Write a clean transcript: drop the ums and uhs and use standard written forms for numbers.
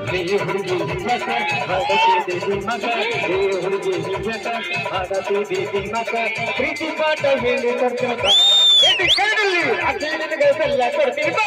ಹುಡುಗಿ ಹಾಡತಿ ಮಗ ಹುಡುಗಿ ಹಾಡತಿ ಮಗ ಪ್ರೀತಿ ಪಾಠ ಹೇಳಿ ಕರ್ಕೊಂಡ ಕೇಳಲಿ ಅದೇ ನಿನಗೆ ಬೆಲ್ಲ ಕೊಡ್ತೀನಿ